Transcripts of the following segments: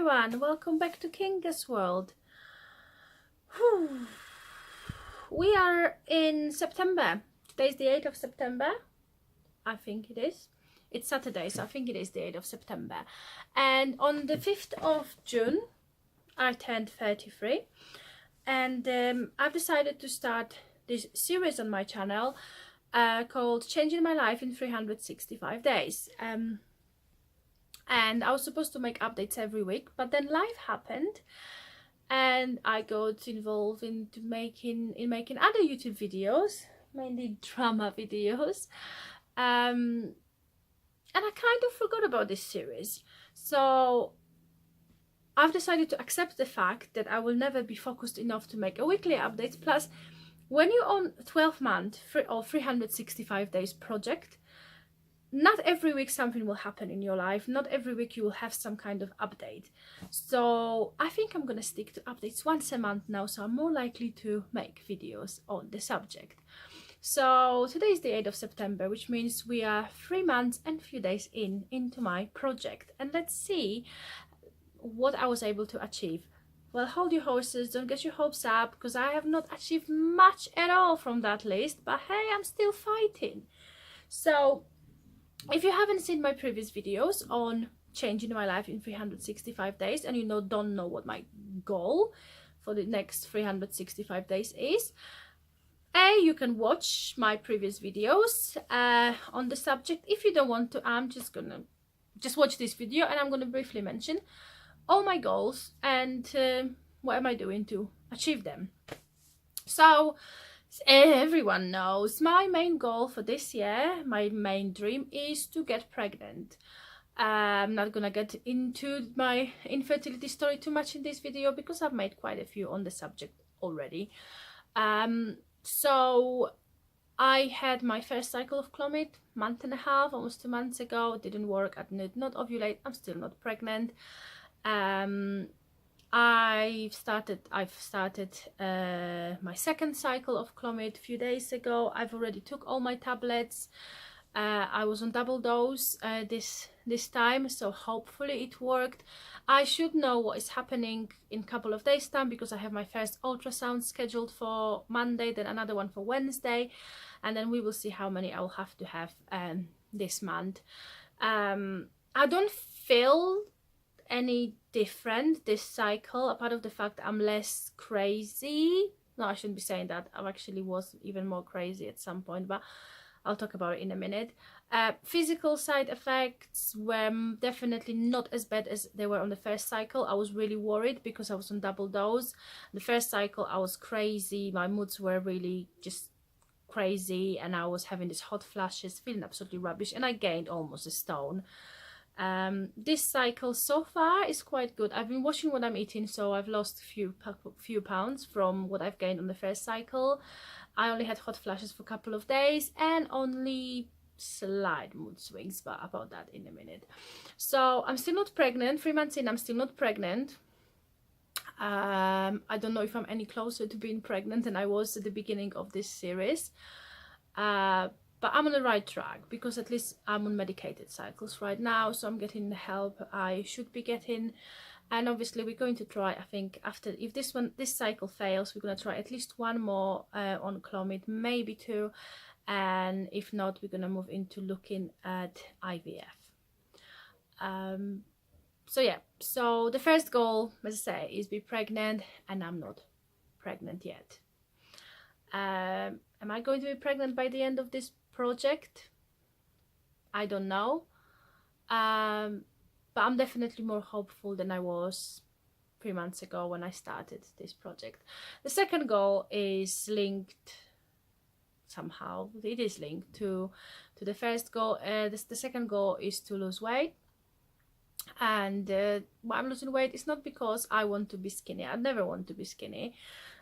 everyone, welcome back to Kinga's World. Whew. We are in September. Today is the 8th of September. I think it is. It's Saturday, so I think it is the 8th of September. And on the 5th of June, I turned 33. And I've decided to start this series on my channel called Changing My Life in 365 Days. And I was supposed to make updates every week, but then life happened and I got involved in making other YouTube videos, mainly drama videos, and I kind of forgot about this series. So I've decided to accept the fact that I will never be focused enough to make a weekly update. Plus, when you're on 12-month or 365 days project, not every week something will happen in your life. Not every week you will have some kind of update. So I think I'm gonna stick to updates once a month now, so I'm more likely to make videos on the subject. So today is the 8th of September, which means we are 3 months and a few days into my project. And let's see what I was able to achieve. Well, hold your horses, don't get your hopes up, because I have not achieved much at all from that list, but hey, I'm still fighting. So if you haven't seen my previous videos on changing my life in 365 days and you don't know what my goal for the next 365 days is, you can watch my previous videos on the subject. If you don't want to, I'm just gonna watch this video and I'm gonna briefly mention all my goals and what am I doing to achieve them. So everyone knows my main goal for this year, my main dream is to get pregnant. I'm not gonna get into my infertility story too much in this video because I've made quite a few on the subject already. So I had my first cycle of Clomid month and a half, almost 2 months ago. It didn't work. I did not ovulate. I'm still not pregnant. I've started my second cycle of Clomid a few days ago. I've already took all my tablets. I was on double dose this time, so hopefully it worked. I should know what is happening in a couple of days time because I have my first ultrasound scheduled for Monday, then another one for Wednesday, and then we will see how many I will have to have this month. I don't feel any different this cycle, apart of the fact I'm less crazy. No, I shouldn't be saying that. I actually was even more crazy at some point, but I'll talk about it in a minute. Physical side effects were definitely not as bad as they were on the first cycle. I was really worried because I was on double dose. The first cycle I was crazy, my moods were really just crazy and I was having these hot flashes, feeling absolutely rubbish, and I gained almost a stone. This cycle so far is quite good. I've been watching what I'm eating, so I've lost a few pounds from what I've gained on the first cycle. I only had hot flashes for a couple of days and only slight mood swings, but about that in a minute. So I'm still not pregnant. 3 months in, I'm still not pregnant. I don't know if I'm any closer to being pregnant than I was at the beginning of this series. But I'm on the right track because at least I'm on medicated cycles right now, so I'm getting the help I should be getting. And obviously we're going to try, I think, after, if this cycle fails, we're going to try at least one more on Clomid, maybe 2, and if not, we're going to move into looking at IVF. So yeah, so the first goal, as I say, is be pregnant, and I'm not pregnant yet. Am I going to be pregnant by the end of this project? I don't know, but I'm definitely more hopeful than I was 3 months ago when I started this project. The second goal is linked somehow. It is linked to the first goal. The second goal is to lose weight. And why I'm losing weight is not because I want to be skinny. I never want to be skinny.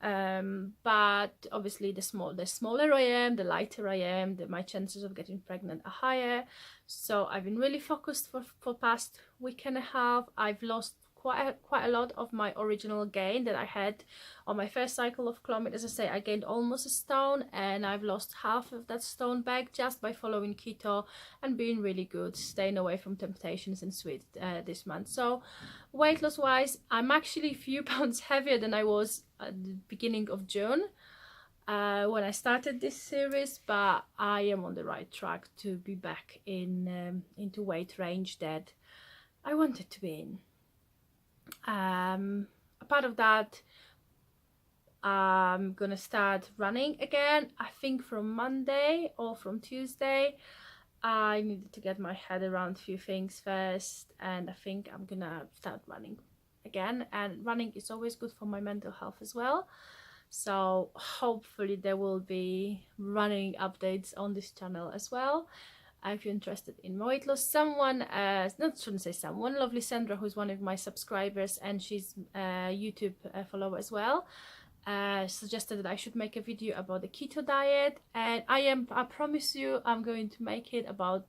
But obviously the smaller I am, the lighter I am, my chances of getting pregnant are higher. So I've been really focused for past week and a half. I've lost quite a lot of my original gain that I had on my first cycle of Clomid. As I say, I gained almost a stone, and I've lost half of that stone back just by following keto and being really good, staying away from temptations and sweets this month. So weight loss wise, I'm actually a few pounds heavier than I was at the beginning of June when I started this series, but I am on the right track to be back in into weight range that I wanted to be in. A part of that, I'm gonna start running again. I think from Monday or from Tuesday. I needed to get my head around a few things first, and I think I'm gonna start running again. And running is always good for my mental health as well. So hopefully there will be running updates on this channel as well. If you're interested in weight loss, someone, shouldn't say someone, lovely Sandra, who's one of my subscribers, and she's a YouTube follower as well, suggested that I should make a video about the keto diet, and I promise you I'm going to make it about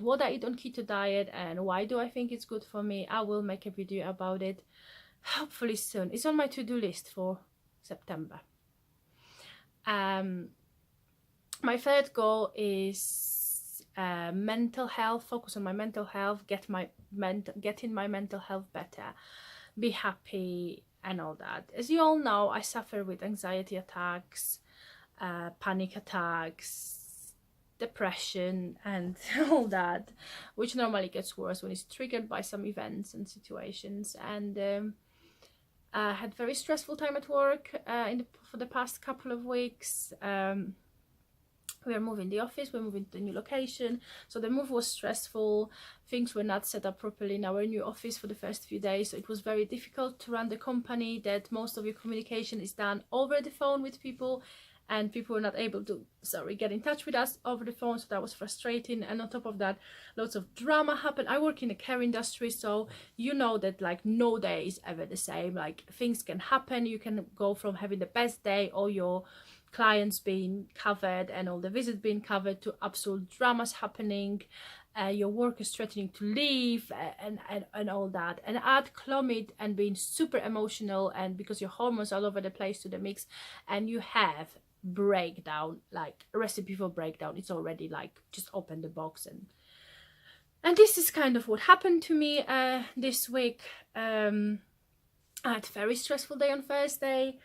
what I eat on keto diet and why do I think it's good for me. I will make a video about it hopefully soon. It's on my to-do list for September. My third goal is mental health, focus on my mental health, getting my mental health better, be happy and all that. As you all know, I suffer with anxiety attacks, panic attacks, depression and all that, which normally gets worse when it's triggered by some events and situations. And I had very stressful time at work for the past couple of weeks. We are moving the office, we're moving to the new location, so the move was stressful. Things were not set up properly in our new office for the first few days, so it was very difficult to run the company, that most of your communication is done over the phone with people, and people were not able to get in touch with us over the phone, so that was frustrating. And on top of that, lots of drama happened. I work in the care industry, so you know that like no day is ever the same. Like things can happen, you can go from having the best day, all your clients being covered and all the visits being covered, to absolute dramas happening, your workers threatening to leave, and all that. And add Clomid and being super emotional, and because your hormones are all over the place to the mix, and you have breakdown, like a recipe for breakdown. It's already like just open the box, and this is kind of what happened to me this week. I had a very stressful day on Thursday,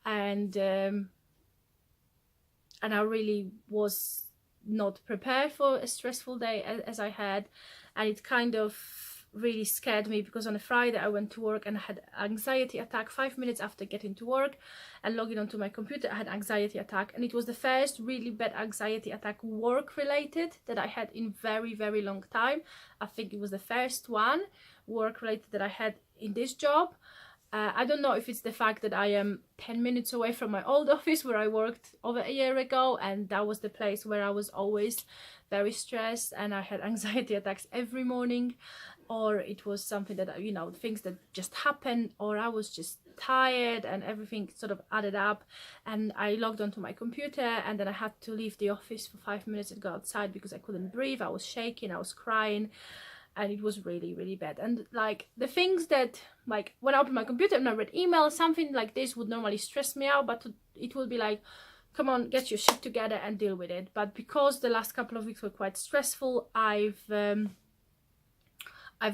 and I really was not prepared for a stressful day as I had, and it kind of really scared me, because on a Friday I went to work and I had anxiety attack 5 minutes after getting to work and logging onto my computer. I had anxiety attack, and it was the first really bad anxiety attack work related that I had in very long time. I think it was the first one work related that I had in this job. I don't know if it's the fact that I am 10 minutes away from my old office where I worked over a year ago, and that was the place where I was always very stressed and I had anxiety attacks every morning, or it was something that, you know, things that just happened, or I was just tired and everything sort of added up. And I logged onto my computer, and then I had to leave the office for 5 minutes and go outside because I couldn't breathe. I was shaking, I was crying, and it was really bad. And like the things that, like when I opened my computer and I read email, something like this would normally stress me out, but it would be like, come on, get your shit together and deal with it. But because the last couple of weeks were quite stressful, I've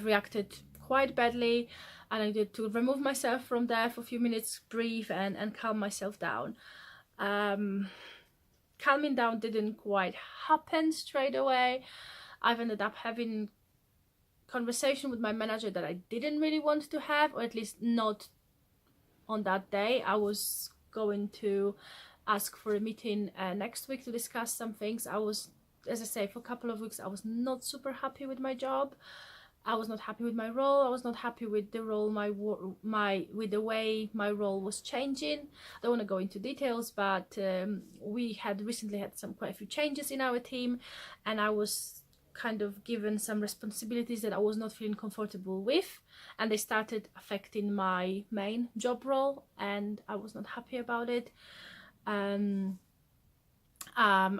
reacted quite badly, and I needed to remove myself from there for a few minutes, breathe and calm myself down. Calming down didn't quite happen straight away. I've ended up having conversation with my manager that I didn't really want to have, or at least not on that day. I was going to ask for a meeting next week to discuss some things. I was, as I say, for a couple of weeks I was not super happy with my job. I was not happy with my role. I was not happy with the role, with the way my role was changing. I don't want to go into details, but we had recently had quite a few changes in our team, and I was kind of given some responsibilities that I was not feeling comfortable with, and they started affecting my main job role, and I was not happy about it. I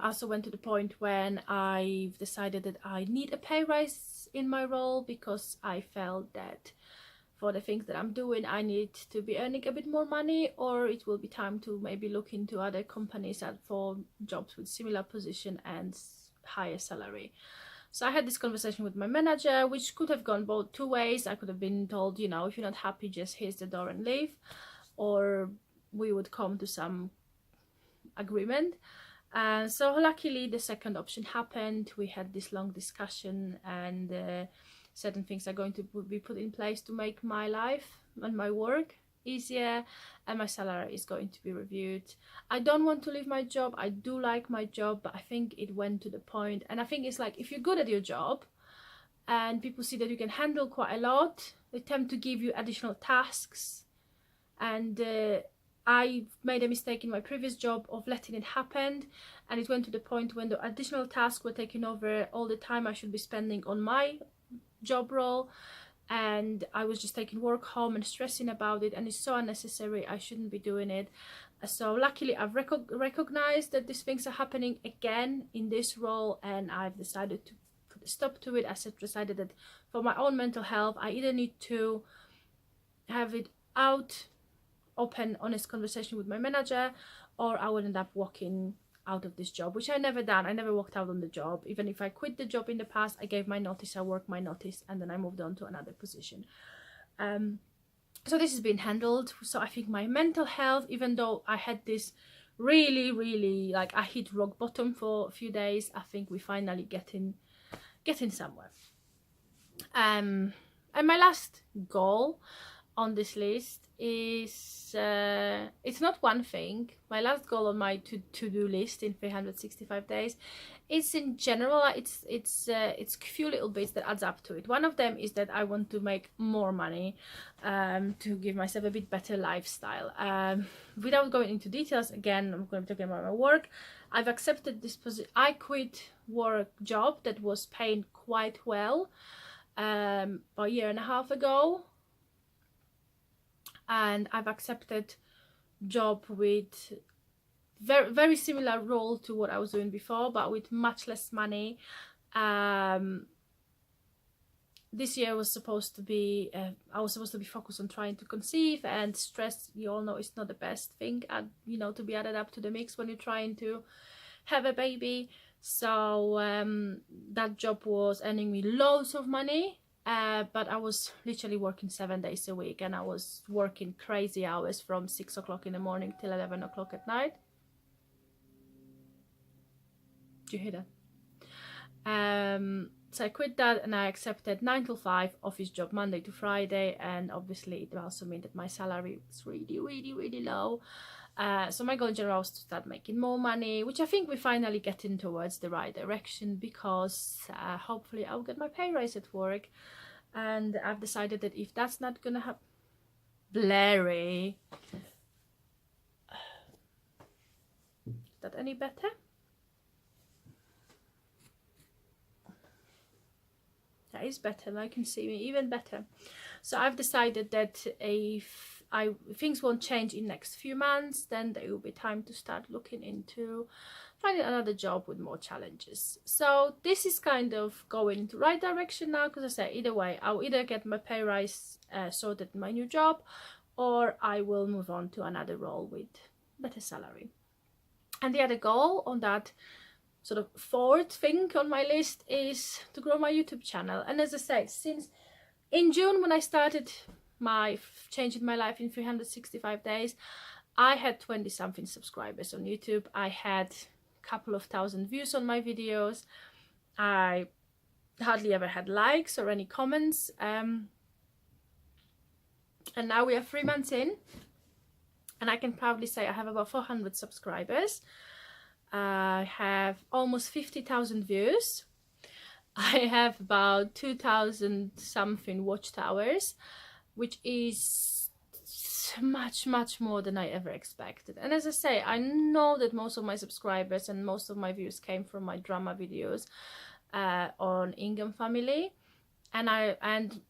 also went to the point when I've decided that I need a pay rise in my role, because I felt that for the things that I'm doing, I need to be earning a bit more money, or it will be time to maybe look into other companies for jobs with similar position and higher salary. So I had this conversation with my manager, which could have gone both two ways. I could have been told, you know, if you're not happy, just here's the door and leave, or we would come to some agreement. So luckily the second option happened. We had this long discussion, and certain things are going to be put in place to make my life and my work easier, and my salary is going to be reviewed. I don't want to leave my job. I do like my job, but I think it went to the point, and I think it's like, if you're good at your job and people see that you can handle quite a lot, they tend to give you additional tasks. And I made a mistake in my previous job of letting it happen, and it went to the point when the additional tasks were taking over all the time I should be spending on my job role, and I was just taking work home and stressing about it, and it's so unnecessary. I shouldn't be doing it. So luckily I've recognized that these things are happening again in this role, and I've decided to put a stop to it. I decided that for my own mental health, I either need to have it out, open, honest conversation with my manager, or I would end up walking out of this job, which I never done. I never walked out on the job. Even if I quit the job in the past, I gave my notice, I worked my notice, and then I moved on to another position. So this has been handled. So I think my mental health, even though I had this really like, I hit rock bottom for a few days, I think we finally getting somewhere. And my last goal on this list is it's not one thing. My last goal on my to-do list in 365 days is, in general, it's few little bits that adds up to it. One of them is that I want to make more money to give myself a bit better lifestyle. Without going into details, again, I'm going to be talking about my work. I've accepted this position. I quit work job that was paying quite well about a year and a half ago, and I've accepted job with very similar role to what I was doing before, but with much less money. This year was supposed to be I was supposed to be focused on trying to conceive, and stress, you all know, it's not the best thing, you know, to be added up to the mix when you're trying to have a baby. So that job was earning me loads of money, but I was literally working 7 days a week, and I was working crazy hours from 6 o'clock in the morning till 11 o'clock at night. Do you hear that? So I quit that, and I accepted 9 to 5 office job, Monday to Friday, and obviously it also meant that my salary was really low. So my goal in general was to start making more money, which I think we're finally getting towards the right direction, because hopefully I'll get my pay raise at work. And I've decided that if that's not gonna happen, Blurry, is that any better? That is better. Now you can see me even better. So I've decided that if things won't change in next few months, then there will be time to start looking into finding another job with more challenges. So this is kind of going into the right direction now, because I say either way, I'll either get my pay rise sorted in my new job, or I will move on to another role with better salary. And the other goal on that sort of fourth thing on my list is to grow my YouTube channel. And as I said, since in June, when I started my changing my life in 365 days, I had 20 something subscribers on YouTube. I had a couple of thousand views on my videos. I hardly ever had likes or any comments, and now we are 3 months in, and I can proudly say I have about 400 subscribers. I have almost 50,000 views. I have about 2,000 something watchtowers, which is much more than I ever expected. And as I say, I know that most of my subscribers and most of my views came from my drama videos on Ingham Family, and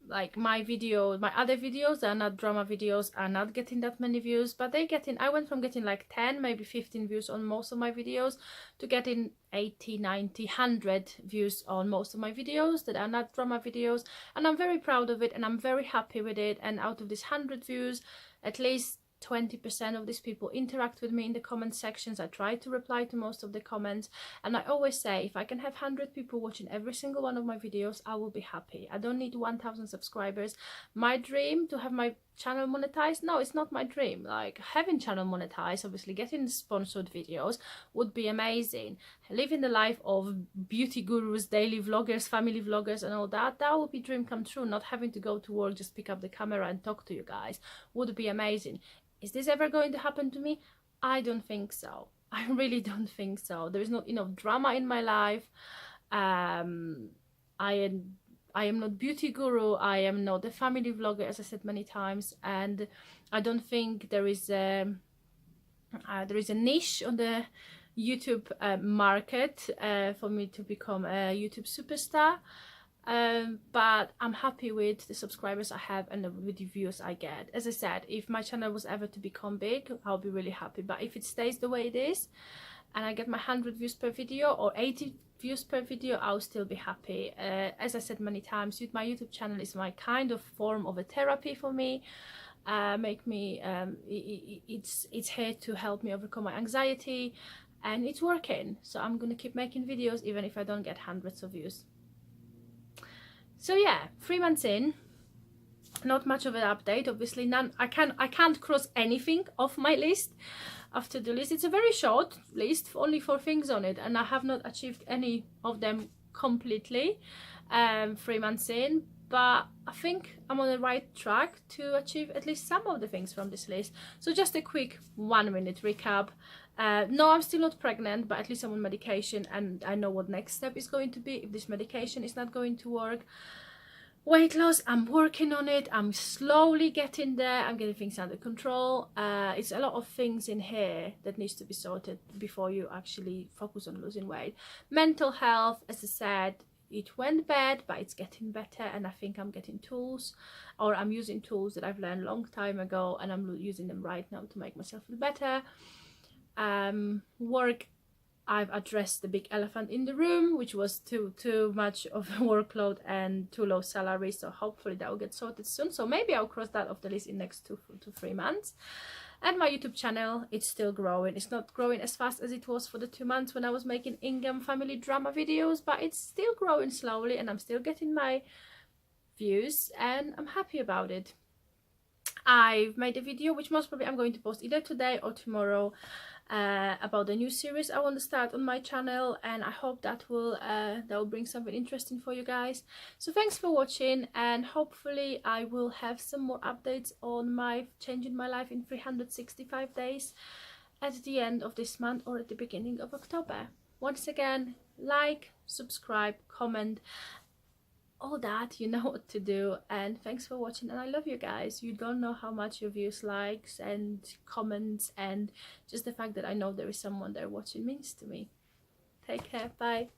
like my other videos that are not drama videos are not getting that many views, but I went from getting like 10, maybe 15 views on most of my videos to getting 80, 90, 100 views on most of my videos that are not drama videos, and I'm very proud of it and I'm very happy with it. And out of these 100 views, at least 20% of these people interact with me in the comment sections. I try to reply to most of the comments, and I always say if I can have 100 people watching every single one of my videos, I will be happy. I don't need 1,000 subscribers. My dream to have my channel monetized, no, it's not my dream. Like, having channel monetized, obviously getting sponsored videos would be amazing. Living the life of beauty gurus, daily vloggers, family vloggers and all that, that would be dream come true. Not having to go to work, just pick up the camera and talk to you guys would be amazing. Is this ever going to happen to me? I don't think so. I really don't think so. There is not enough drama in my life. I am not beauty guru. I am not a family vlogger, as I said many times, and I don't think there is a niche on the YouTube market for me to become a YouTube superstar. But I'm happy with the subscribers I have and with the views I get. As I said, if my channel was ever to become big, I'll be really happy. But if it stays the way it is and I get my 100 views per video or 80 views per video, I'll still be happy. As I said many times, my YouTube channel is my kind of form of a therapy for me. It's here to help me overcome my anxiety, and it's working. So I'm gonna keep making videos even if I don't get hundreds of views. So yeah, 3 months in, not much of an update. Obviously, none. I can't cross anything off my list after the list. It's a very short list, only 4 things on it, and I have not achieved any of them completely. 3 months in, but I think I'm on the right track to achieve at least some of the things from this list. So just a quick 1-minute recap. No, I'm still not pregnant, but at least I'm on medication and I know what next step is going to be if this medication is not going to work. Weight loss, I'm working on it. I'm slowly getting there. I'm getting things under control. It's a lot of things in here that needs to be sorted before you actually focus on losing weight. Mental health, as I said, it went bad, but it's getting better, and I think I'm getting tools, or I'm using tools that I've learned a long time ago, and I'm using them right now to make myself feel better. Work, I've addressed the big elephant in the room, which was too much of a workload and too low salary, so hopefully that will get sorted soon. So maybe I'll cross that off the list in next 2 to 3 months. And my YouTube channel, it's still growing. It's not growing as fast as it was for the 2 months when I was making Ingham family drama videos, but it's still growing slowly and I'm still getting my views and I'm happy about it. I've made a video which most probably I'm going to post either today or tomorrow about the new series I want to start on my channel, and I hope that will bring something interesting for you guys. So thanks for watching, and hopefully I will have some more updates on my changing my life in 365 days at the end of this month or at the beginning of October. Once again, like, subscribe, comment, all that, you know what to do. And thanks for watching, and I love you guys. You don't know how much your views, likes and comments and just the fact that I know there is someone there watching means to me. Take care. Bye.